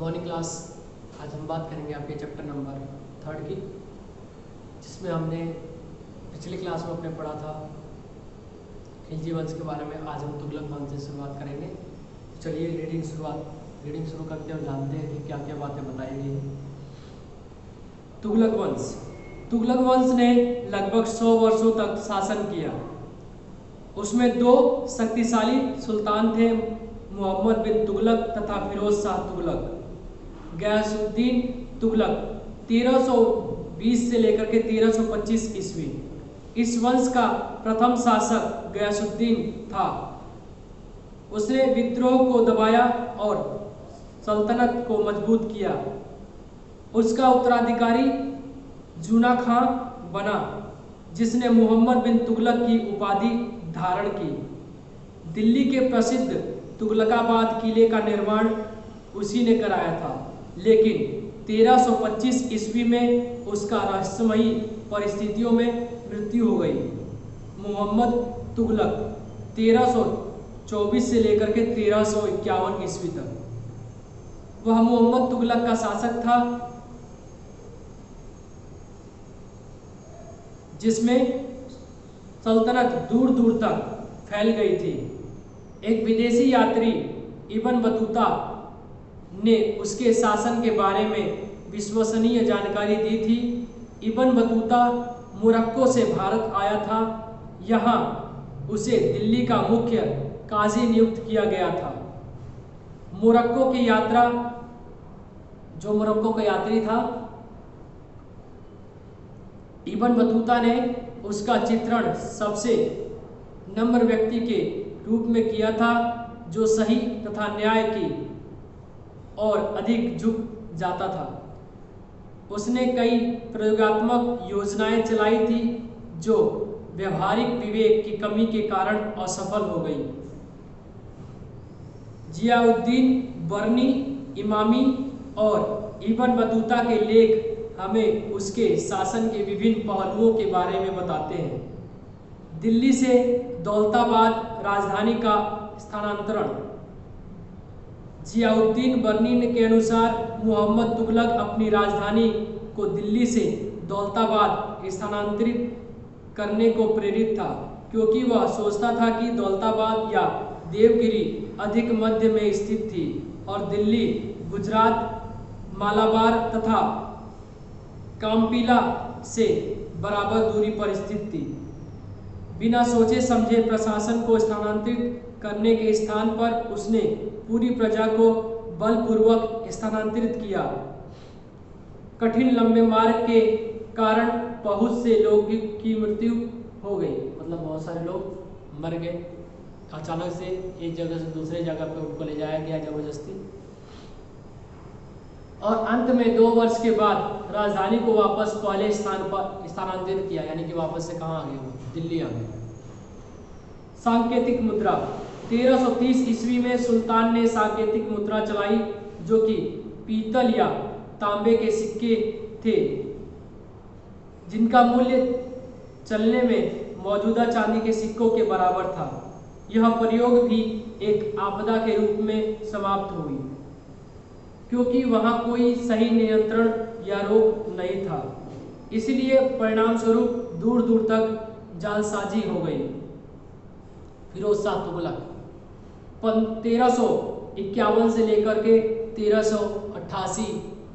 Morning class. आज हम बात करेंगे आपके चैप्टर नंबर 3 की, जिसमें हमने पिछली क्लास में अपने पढ़ा था खिलजी वंश के बारे में। आज हम तुगलक वंश से शुरुआत करेंगे। तो चलिए रीडिंग शुरू करके हम जानते हैं कि क्या क्या बातें बताई गई हैं। तुगलक वंश ने लगभग 100 वर्षों तक शासन किया। उसमें 2 शक्तिशाली सुल्तान थे, मोहम्मद बिन तुगलक तथा फिरोज शाह तुगलक। गयासुद्दीन तुगलक 1320 से लेकर के 1325 ईस्वी। इस वंश का प्रथम शासक गयासुद्दीन था। उसने विद्रोह को दबाया और सल्तनत को मजबूत किया। उसका उत्तराधिकारी जूना खां बना, जिसने मोहम्मद बिन तुगलक की उपाधि धारण की। दिल्ली के प्रसिद्ध तुगलकाबाद किले का निर्माण उसी ने कराया था, लेकिन 1325 ईस्वी में उसका रहस्यमयी परिस्थितियों में मृत्यु हो गई। मोहम्मद तुगलक 1324 से लेकर के 1351 ईस्वी तक वह मोहम्मद तुगलक का शासक था, जिसमें सल्तनत दूर दूर तक फैल गई थी। एक विदेशी यात्री इब्न बतूता ने उसके शासन के बारे में विश्वसनीय जानकारी दी थी। इब्न बतूता मोरक्को से भारत आया था। यहाँ उसे दिल्ली का मुख्य काजी नियुक्त किया गया था। मोरक्को की यात्रा, जो मोरक्को का यात्री था, इब्न बतूता ने उसका चित्रण सबसे नम्र व्यक्ति के रूप में किया था, जो सही तथा न्याय की और अधिक झुक जाता था। उसने कई प्रयोगात्मक योजनाएं चलाई थी, जो व्यवहारिक विवेक की कमी के कारण असफल हो गई। जियाउद्दीन बर्नी, इमामी और इब्न बतूता के लेख हमें उसके शासन के विभिन्न पहलुओं के बारे में बताते हैं। दिल्ली से दौलताबाद राजधानी का स्थानांतरण। जियाउद्दीन बर्नी के अनुसार मोहम्मद तुगलक अपनी राजधानी को दिल्ली से दौलताबाद स्थानांतरित करने को प्रेरित था, क्योंकि वह सोचता था कि दौलताबाद या देवगिरी अधिक मध्य में स्थित थी और दिल्ली गुजरात, मालाबार तथा काम्पिला से बराबर दूरी पर स्थित थी। बिना सोचे समझे प्रशासन को स्थानांतरित करने के स्थान पर उसने पूरी प्रजा को बलपूर्वक स्थानांतरित किया। कठिन लंबे मार्ग के कारण बहुत से लोगों की मृत्यु हो गई, मतलब बहुत सारे लोग मर गए। अचानक से एक जगह से दूसरे जगह पर उनको ले जाया गया जबरदस्ती। और अंत में 2 वर्ष के बाद राजधानी को वापस पहले स्थान पर स्थानांतरित किया, यानी कि वापस से कहाँ आ गए, दिल्ली आ गए। सांकेतिक मुद्रा। 1330 ईस्वी में सुल्तान ने सांकेतिक मुद्रा चलाई, जो कि पीतल या तांबे के सिक्के थे, जिनका मूल्य चलने में मौजूदा चांदी के सिक्कों के बराबर था। यह प्रयोग भी एक आपदा के रूप में समाप्त हुई, क्योंकि वहां कोई सही नियंत्रण या रोक नहीं था। इसलिए परिणाम स्वरूप दूर दूर तक जालसाजी हो गई। फिरोज शाह तुगलक 1351 से लेकर के 1388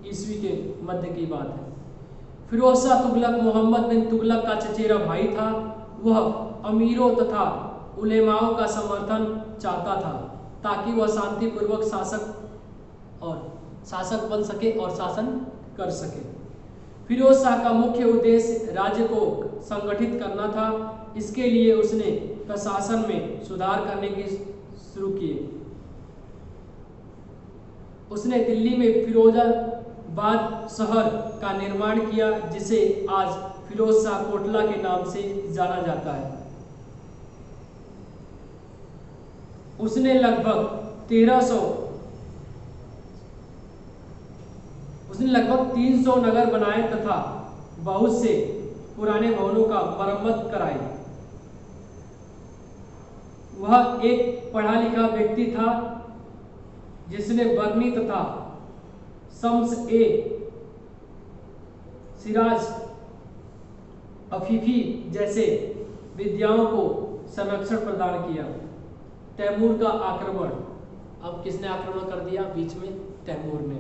ईस्वी के मध्य की बात है। फिरोज शाह तुगलक मोहम्मद बिन तुगलक का चचेरा भाई था। वह अमीरों तथा उलेमाओं का समर्थन चाहता था, ताकि वह शांतिपूर्वक शासक बन सके और शासन कर सके। फिरोज शाह का मुख्य उद्देश्य राज्य को संगठित करना था। इसके लिए उसने प्रशासन में सुधार करने की शुरू किए। उसने दिल्ली में फिरोजाबाद शहर का निर्माण किया, जिसे आज फिरोज शाह कोटला के नाम से जाना जाता है। उसने लगभग 300 नगर बनाए तथा बहुत से पुराने भवनों का मरम्मत कराई। वह एक पढ़ा लिखा व्यक्ति था, जिसने बर्नी तथा शम्स ए सिराज अफीफी जैसे विद्याओं को संरक्षण प्रदान किया। तैमूर का आक्रमण, अब किसने आक्रमण कर दिया बीच में? तैमूर ने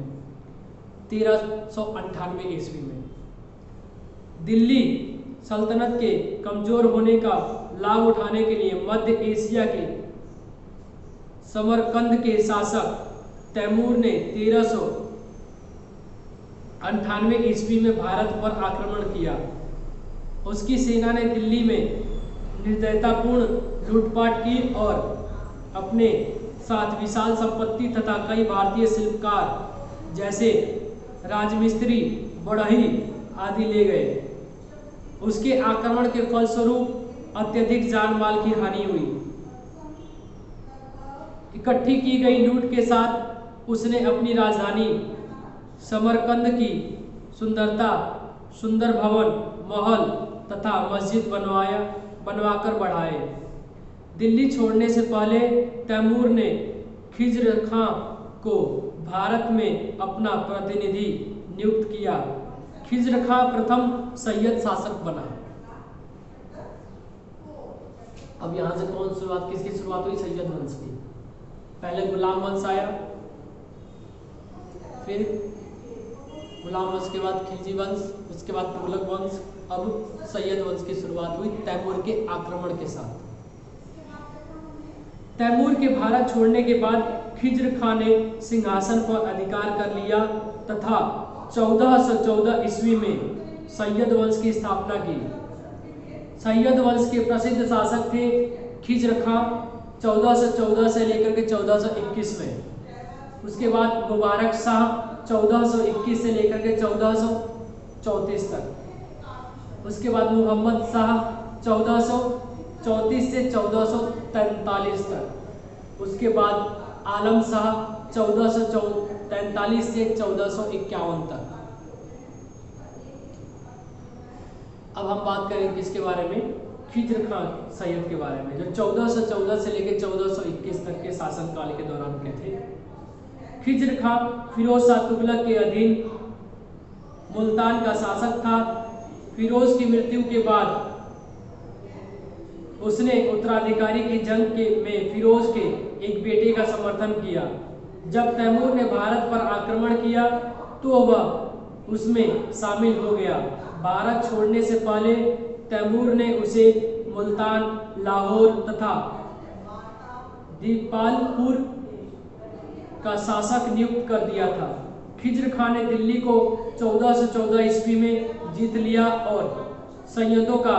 1398 ईस्वी में। दिल्ली सल्तनत के कमजोर होने का लाभ उठाने के लिए मध्य एशिया के समरकंद के शासक तैमूर ने 1398 ईस्वी में भारत पर आक्रमण किया। उसकी सेना ने दिल्ली में निर्दयतापूर्ण लूटपाट की और अपने साथ विशाल संपत्ति तथा कई भारतीय शिल्पकार जैसे राजमिस्त्री, बढ़ई आदि ले गए। उसके आक्रमण के फलस्वरूप अत्यधिक जान माल की हानि हुई। इकट्ठी की गई लूट के साथ उसने अपनी राजधानी समरकंद की सुंदरता, सुंदर भवन, महल तथा मस्जिद बनवाकर बढ़ाए। दिल्ली छोड़ने से पहले तैमूर ने खिज्र खां को भारत में अपना प्रतिनिधि नियुक्त किया। खिज्र खां प्रथम सैयद शासक बना। अब यहां से कौन शुरुआत, किसकी शुरुआत हुई? सैयद वंश की। पहले गुलाम वंश आया, फिर गुलाम वंश के बाद खिलजी वंश, उसके बाद तुगलक वंश, अब सैयद वंश की शुरुआत हुई तैमूर के आक्रमण के साथ। तैमूर के भारत छोड़ने के बाद खिज्र खां ने सिंहासन पर अधिकार कर लिया तथा 1414 ईस्वी में सैयद वंश की स्थापना की। सैयद वंश के प्रसिद्ध शासक थे खिज्र खां 1414 से लेकर के 1421 में। उसके बाद मुबारक शाह 1421 से लेकर के 1434 तक। उसके बाद मोहम्मद शाह 1434 से 1443 तक। उसके बाद आलम शाह 1443 से 1451 तक। अब हम बात करेंगे किसके बारे में? खिज्र खां सैयद के बारे में, जो 1414 से लेकर 1421 तक के शासनकाल के दौरान के थे। खिज्र खां फिरोज शाह तुगलक के अधीन मुल्तान का शासक था। फिरोज की मृत्यु के बाद उसने उत्तराधिकारी की जंग में फिरोज के एक बेटे का समर्थन किया। जब तैमूर ने भारत पर आक्रमण किया तो वह उसमें शामिल हो गया। भारत छोड़ने से पहले तैमूर ने उसे मुल्तान, लाहौर तथा दीपालपुर का शासक नियुक्त कर दिया था। खिज्र खां ने दिल्ली को 1414 ईस्वी में जीत लिया और सैयदों का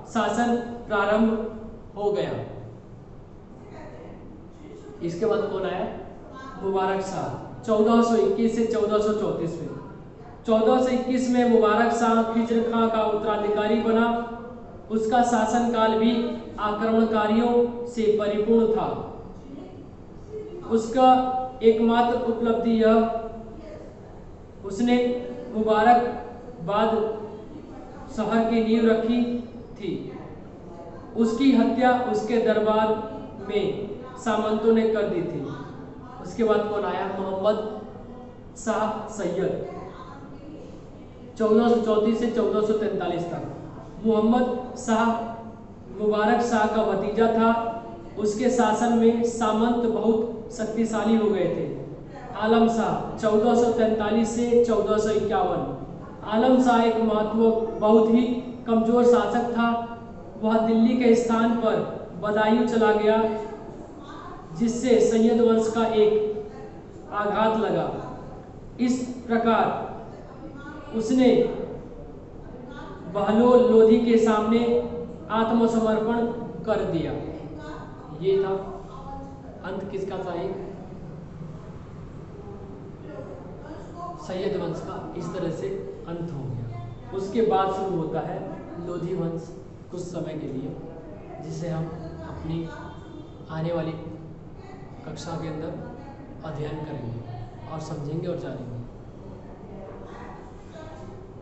शासन प्रारंभ हो गया। इसके बाद कौन आया? मुबारक शाह 1421 से 1434 में। 1421 में मुबारक शाह खिज्र खां का उत्तराधिकारी बना। उसका शासनकाल भी आक्रमणकारियों से परिपूर्ण था। उसका एकमात्र उपलब्धि यह उसने मुबारकबाद शहर की नींव रखी थी। उसकी हत्या उसके दरबार में सामंतों ने कर दी थी। उसके बाद कौन आया? मोहम्मद शाह सैयद 1434 से 1443 तक। मोहम्मद शाह मुबारक शाह का भतीजा था। उसके शासन में सामंत बहुत शक्तिशाली हो गए थे। आलम शाह 1443 से 1451। आलम शाह एक बहुत ही कमजोर शासक था। वह दिल्ली के स्थान पर बदायूं चला गया, जिससे सैयद वंश का एक आघात लगा। इस प्रकार उसने बहलोल लोधी के सामने आत्मसमर्पण कर दिया। ये था अंत किसका था? एक सैयद वंश का इस तरह से अंत हो गया। उसके बाद शुरू होता है लोधी वंश कुछ समय के लिए, जिसे हम अपनी आने वाली कक्षा के अंदर अध्ययन करेंगे और समझेंगे और जानेंगे।